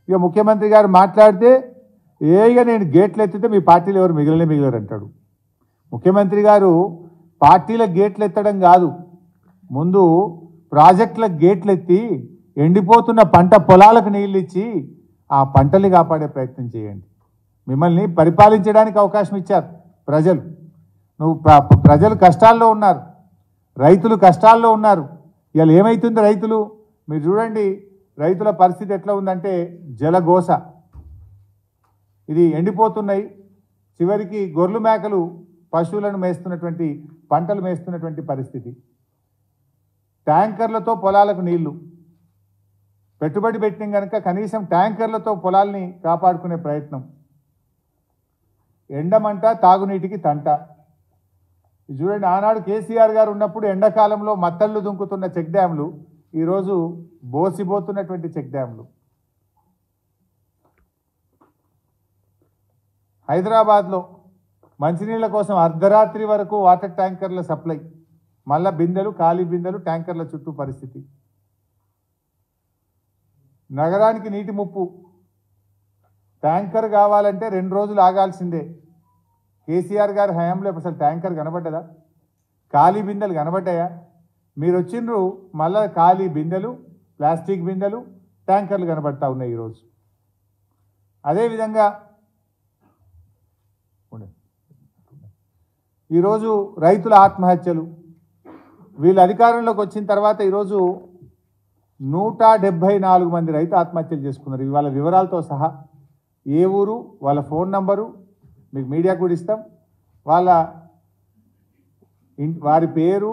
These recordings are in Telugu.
ఇక ముఖ్యమంత్రి గారు మాట్లాడితే ఇక నేను గేట్లు ఎత్తితే మీ పార్టీలు ఎవరు మిగిలరు అంటాడు. ముఖ్యమంత్రి గారు పార్టీల గేట్లు ఎత్తడం కాదు, ముందు ప్రాజెక్టుల గేట్లు ఎత్తి ఎండిపోతున్న పంట పొలాలకు నీళ్ళు ఇచ్చి ఆ పంటల్ని కాపాడే ప్రయత్నం చేయండి. మిమ్మల్ని పరిపాలించడానికి అవకాశం ఇచ్చారు ప్రజలు. ప్రజలు కష్టాల్లో ఉన్నారు, రైతులు కష్టాల్లో ఉన్నారు. ఇవాళ ఏమవుతుంది రైతులు మీరు చూడండి, రైతుల పరిస్థితి ఎట్లా ఉందంటే జలగోస. ఇది ఎండిపోతున్నాయి, చివరికి గొర్రెలు మేకలు పశువులను మేస్తున్నటువంటి పంటలు మేస్తున్నటువంటి పరిస్థితి. ట్యాంకర్లతో పొలాలకు నీళ్లు పెట్టుబడి పెట్టిన కనుక కనీసం ట్యాంకర్లతో పొలాల్ని కాపాడుకునే ప్రయత్నం. ఎండమంట తాగునీటికి తంట. ఇది చూడండి, ఆనాడు కేసీఆర్ గారు ఉన్నప్పుడు ఎండాకాలంలో మత్తళ్ళు దుంకుతున్న చెక్ డ్యాంలు ఈరోజు బోసిపోతున్నటువంటి చెక్ డ్యాంలు. హైదరాబాద్లో మంచినీళ్ళ కోసం అర్ధరాత్రి వరకు వాటర్ ట్యాంకర్ల సప్లై, మళ్ళా బిందెలు ఖాళీ బిందెలు ట్యాంకర్ల చుట్టూ పరిస్థితి. నగరానికి నీటి ముప్పు. ట్యాంకర్ కావాలంటే 2 రోజులు ఆగాల్సిందే. కేసీఆర్ గారి హయాంలో అసలు ట్యాంకర్ కనబడ్డదా? ఖాళీ బిందెలు కనబడ్డాయా? మీరు వచ్చిండ్రు మళ్ళా ఖాళీ బిందెలు, ప్లాస్టిక్ బిందెలు, ట్యాంకర్లు కనబడతా ఉన్నాయి ఈరోజు. అదేవిధంగా ఈరోజు రైతుల ఆత్మహత్యలు. వీళ్ళు అధికారంలోకి వచ్చిన తర్వాత ఈరోజు 174 మంది రైతు ఆత్మహత్యలు చేసుకున్నారు. వాళ్ళ వివరాలతో సహా, ఏ ఊరు, వాళ్ళ ఫోన్ నంబరు మీకు మీడియా కూడా ఇస్తాం, వారి పేరు,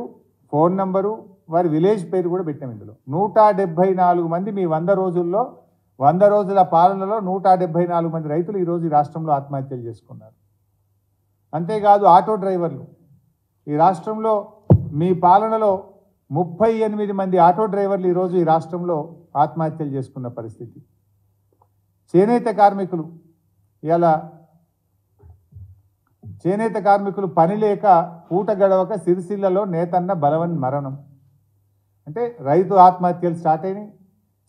ఫోన్ నంబరు, వారి విలేజ్ పేరు కూడా పెట్టాం ఇందులో. 174 మంది మీ 100 రోజుల్లో, 100 రోజుల పాలనలో 174 మంది రైతులు ఈరోజు ఈ రాష్ట్రంలో ఆత్మహత్యలు చేసుకున్నారు. అంతేకాదు ఆటో డ్రైవర్లు. ఈ రాష్ట్రంలో మీ పాలనలో 38 మంది ఆటో డ్రైవర్లు ఈరోజు ఈ రాష్ట్రంలో ఆత్మహత్యలు చేసుకున్న పరిస్థితి. చేనేత కార్మికులు, ఇలా చేనేత కార్మికులు పని లేక పూట గడవక సిరిసిల్లలో నేతన్న బలవన్ మరణం. అంటే రైతు ఆత్మహత్యలు స్టార్ట్ అయినాయి,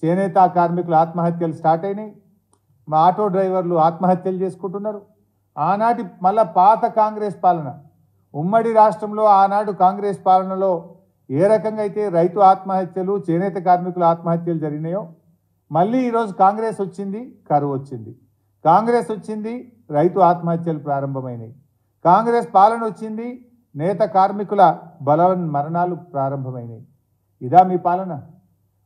చేనేత కార్మికులు ఆత్మహత్యలు స్టార్ట్ అయినాయి, మా ఆటో డ్రైవర్లు ఆత్మహత్యలు చేసుకుంటున్నారు. ఆనాటి మళ్ళా పాత కాంగ్రెస్ పాలన, ఉమ్మడి రాష్ట్రంలో ఆనాడు కాంగ్రెస్ పాలనలో ఏ రకంగా అయితే రైతు ఆత్మహత్యలు, చేనేత కార్మికుల ఆత్మహత్యలు జరిగినాయో, మళ్ళీ ఈరోజు కాంగ్రెస్ వచ్చింది, కరువు వచ్చింది. కాంగ్రెస్ వచ్చింది, రైతు ఆత్మహత్యలు ప్రారంభమైనాయి. కాంగ్రెస్ పాలన వచ్చింది, నేత కార్మికుల బలవన్ మరణాలు ప్రారంభమైనాయి. ఇదా మీ పాలన?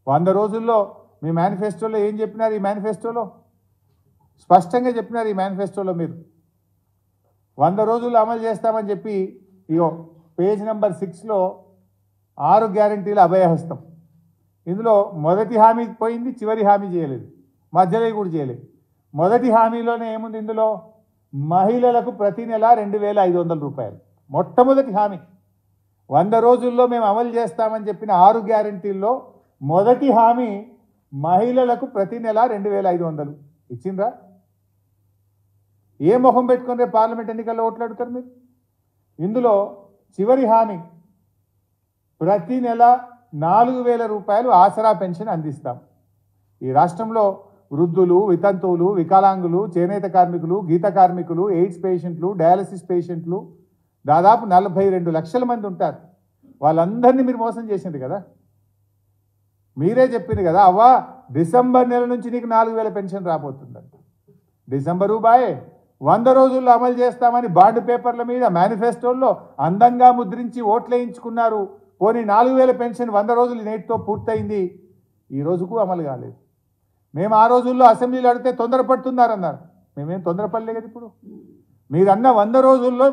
100 రోజుల్లో మీ మేనిఫెస్టోలో ఏం చెప్పినారు? ఈ మేనిఫెస్టోలో స్పష్టంగా చెప్పినారు. ఈ మేనిఫెస్టోలో మీరు 100 రోజుల్లో అమలు చేస్తామని చెప్పి, ఇగో పేజ్ నెంబర్ 6లో 6 గ్యారంటీల అభయహస్తం. ఇందులో మొదటి హామీ పోయింది, చివరి హామీ చేయలేదు, మధ్యలో కూడా చేయలేదు. మొదటి హామీలోనే ఏముంది? ఇందులో మహిళలకు ప్రతి నెల 2500 రూపాయలు మొట్టమొదటి హామీ. 100 రోజుల్లో మేము అమలు చేస్తామని చెప్పిన 6 గ్యారంటీల్లో మొదటి హామీ మహిళలకు ప్రతి నెల 2500 ఇచ్చిండ్రా? ఏ మొహం పెట్టుకుని రేపు పార్లమెంట్ ఎన్నికల్లో ఓట్లాడుతారు మీరు? ఇందులో చివరి హామీ ప్రతి నెల 4000 రూపాయలు ఆసరా పెన్షన్ అందిస్తాం. ఈ రాష్ట్రంలో వృద్ధులు, వితంతువులు, వికలాంగులు, చేనేత కార్మికులు, గీత కార్మికులు, ఎయిడ్స్ పేషెంట్లు, డయాలసిస్ పేషెంట్లు దాదాపు 42 లక్షల మంది ఉంటారు. వాళ్ళందరినీ మీరు మోసం చేసింది కదా. మీరే చెప్పింది కదా, అవ్వా డిసెంబర్ నెల నుంచి నీకు 4000 పెన్షన్ రాబోతుందని. డిసెంబరు బాయే 100 రోజుల్లో అమలు చేస్తామని బాండ్ పేపర్ల మీద మేనిఫెస్టోల్లో అందంగా ముద్రించి ఓట్లేయించుకున్నారు. పోనీ 4000 పెన్షన్ 100 రోజులు నేటితో పూర్తయింది, ఈ రోజుకు అమలు కాలేదు. మేము ఆ రోజుల్లో అసెంబ్లీలో అడిగితే తొందరపడుతున్నారన్నారు. మేమేం తొందరపడలే కదా. ఇప్పుడు మీరన్న 100 రోజుల్లో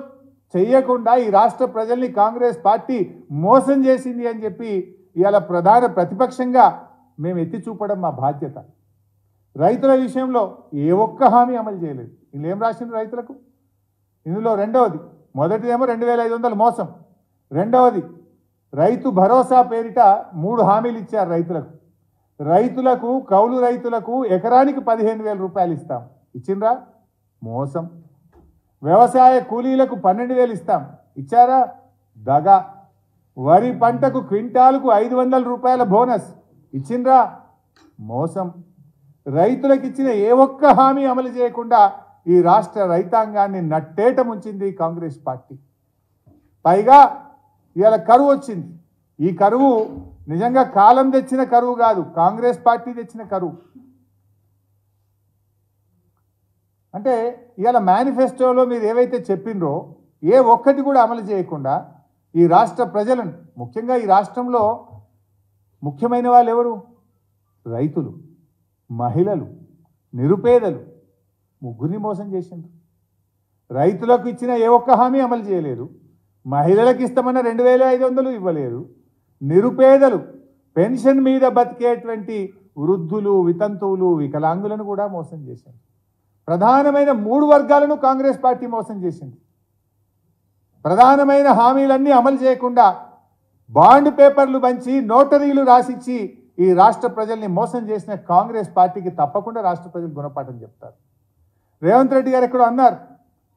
చెయ్యకుండా ఈ రాష్ట్ర ప్రజల్ని కాంగ్రెస్ పార్టీ మోసం చేసింది అని చెప్పి ఇవాళ ప్రధాన ప్రతిపక్షంగా మేము ఎత్తి చూపడం మా బాధ్యత. రైతుల విషయంలో ఏ ఒక్క హామీ అమలు చేయలేదు. వీళ్ళు ఏం రాసిండ్రు రైతులకు? ఇందులో రెండవది, మొదటిదేమో 2500 మోసం, రెండవది రైతు భరోసా పేరిట 3 హామీలు ఇచ్చారు రైతులకు. రైతులకు, కౌలు రైతులకు ఎకరానికి 15000 రూపాయలు ఇస్తాం, ఇచ్చిండ్రా? మోసం. వ్యవసాయ కూలీలకు 12000 ఇస్తాం, ఇచ్చారా? దగా. వరి పంటకు క్వింటాలకు 500 రూపాయల బోనస్, ఇచ్చిండ్రా? మోసం. రైతులకు ఇచ్చిన ఏ ఒక్క హామీ అమలు చేయకుండా ఈ రాష్ట్ర రైతాంగాన్ని నట్టేట ముంచింది కాంగ్రెస్ పార్టీ. పైగా ఇవాళ కరువు వచ్చింది. ఈ కరువు నిజంగా కాలం తెచ్చిన కరువు కాదు, కాంగ్రెస్ పార్టీ తెచ్చిన కరువు. అంటే ఇవాళ మేనిఫెస్టోలో మీరు ఏవైతే చెప్పినరో ఏ ఒక్కటి కూడా అమలు చేయకుండా ఈ రాష్ట్ర ప్రజలను, ముఖ్యంగా ఈ రాష్ట్రంలో ముఖ్యమైన వాళ్ళు ఎవరు? రైతులు, మహిళలు, నిరుపేదలు ముగ్గురిని మోసం చేసింది. రైతులకు ఇచ్చిన ఏ ఒక్క హామీ అమలు చేయలేదు, మహిళలకు ఇస్తామన్న 2500 ఇవ్వలేదు, నిరుపేదలు పెన్షన్ మీద బతికేటువంటి వృద్ధులు, వితంతువులు, వికలాంగులను కూడా మోసం చేసింది. ప్రధానమైన 3 వర్గాలను కాంగ్రెస్ పార్టీ మోసం చేసింది. ప్రధానమైన హామీలన్నీ అమలు చేయకుండా బాండ్ పేపర్లు పంచి నోటరీలు రాసిచ్చి ఈ రాష్ట్ర ప్రజల్ని మోసం చేసిన కాంగ్రెస్ పార్టీకి తప్పకుండా రాష్ట్ర ప్రజలు గుణపాఠం చెప్తారు. రేవంత్ రెడ్డి గారు ఎక్కడో అన్నారు,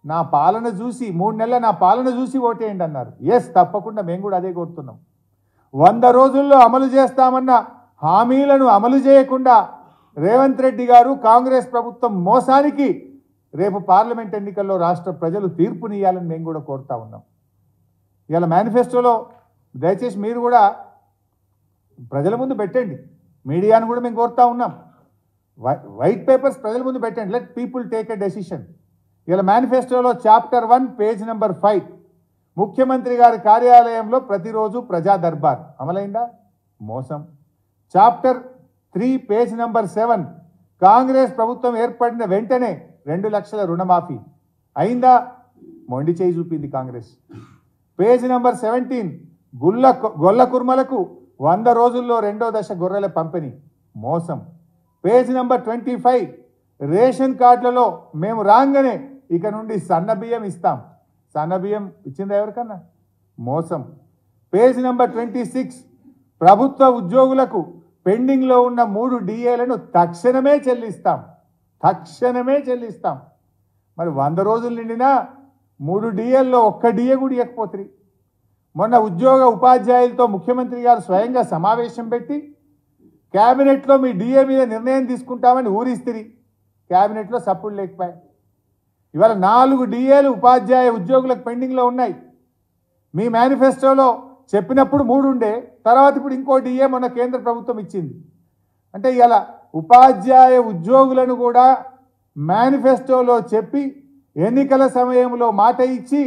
నా పాలన చూసి 3 నెలల నా పాలన చూసి ఓటేయండి అన్నారు. ఎస్, తప్పకుండా మేము కూడా అదే కోరుతున్నాం. 100 రోజుల్లో అమలు చేస్తామన్న హామీలను అమలు చేయకుండా రేవంత్ రెడ్డి గారు, కాంగ్రెస్ ప్రభుత్వం మోసానికి రేపు పార్లమెంట్ ఎన్నికల్లో రాష్ట్ర ప్రజలు తీర్పునియాలని మేము కూడా కోరుతా ఉన్నాం. ఇవాళ మేనిఫెస్టోలో దయచేసి మీరు కూడా ప్రజల ముందు పెట్టండి, మీడియాను కూడా మేము కోరుతా ఉన్నాం. వైట్ పేపర్స్ ప్రజల ముందు పెట్టండి, let people take a decision. ఇలా మేనిఫెస్టోలో చాప్టర్ 1 పేజ్ నెంబర్ 5 ముఖ్యమంత్రి గారి కార్యాలయంలో ప్రతిరోజు ప్రజా దర్బార్ అమలైందా? మోసం. చాప్టర్ 3 పేజ్ నెంబర్ 7 కాంగ్రెస్ ప్రభుత్వం ఏర్పడిన వెంటనే 2 లక్షల రుణమాఫీ అయిందా? మొండి చేయి చూపింది కాంగ్రెస్. పేజ్ నెంబర్ 17 గొల్ల కుర్మలకు 100 రోజుల్లో 2వ దశ గొర్రెల పంపిణీ మోసం. పేజ్ నెంబర్ 25 రేషన్ కార్డులలో మేము రాగానే ఇక నుండి సన్న బియ్యం ఇస్తాం. సన్న బియ్యం ఇచ్చిందా ఎవరికన్నా? మోసం. పేజ్ నెంబర్ 26 ప్రభుత్వ ఉద్యోగులకు పెండింగ్లో ఉన్న 3 డిఏలను తక్షణమే చెల్లిస్తాం. మరి 100 రోజులు నిండినా 3 డిఏల్లో ఒక్క డిఏ కూడా ఇవ్వకపోతుంది. మొన్న ఉద్యోగ ఉపాధ్యాయులతో ముఖ్యమంత్రి గారు స్వయంగా సమావేశం పెట్టి క్యాబినెట్లో మీ డిఏ మీద నిర్ణయం తీసుకుంటామని ఊరిస్తిరి. క్యాబినెట్లో సపోర్ట్ లేకపోయాయి. ఇవాళ 4 డిఏలు ఉపాధ్యాయ ఉద్యోగులకు పెండింగ్లో ఉన్నాయి. మీ మేనిఫెస్టోలో చెప్పినప్పుడు 3 ఉండే, తర్వాత ఇప్పుడు ఇంకో డిఏ మొన్న కేంద్ర ప్రభుత్వం ఇచ్చింది. అంటే ఇలా ఉపాధ్యాయ ఉద్యోగులను కూడా మేనిఫెస్టోలో చెప్పి ఎన్నికల సమయంలో మాట ఇచ్చి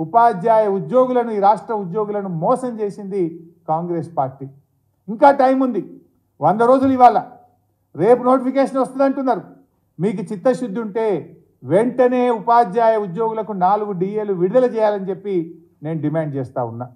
ఉపాధ్యాయ ఉద్యోగులను, ఈ రాష్ట్ర ఉద్యోగులను మోసం చేసింది కాంగ్రెస్ పార్టీ. ఇంకా టైం ఉంది, 100 రోజులు ఇవాళ, రేపు నోటిఫికేషన్ వస్తుంది అంటున్నారు. మీకు చిత్తశుద్ధి ఉంటే వెంటనే ఉపాధ్యాయ ఉద్యోగులకు 4 డిఏలు విడుదల చేయాలని చెప్పి నేను డిమాండ్ చేస్తా ఉన్నా.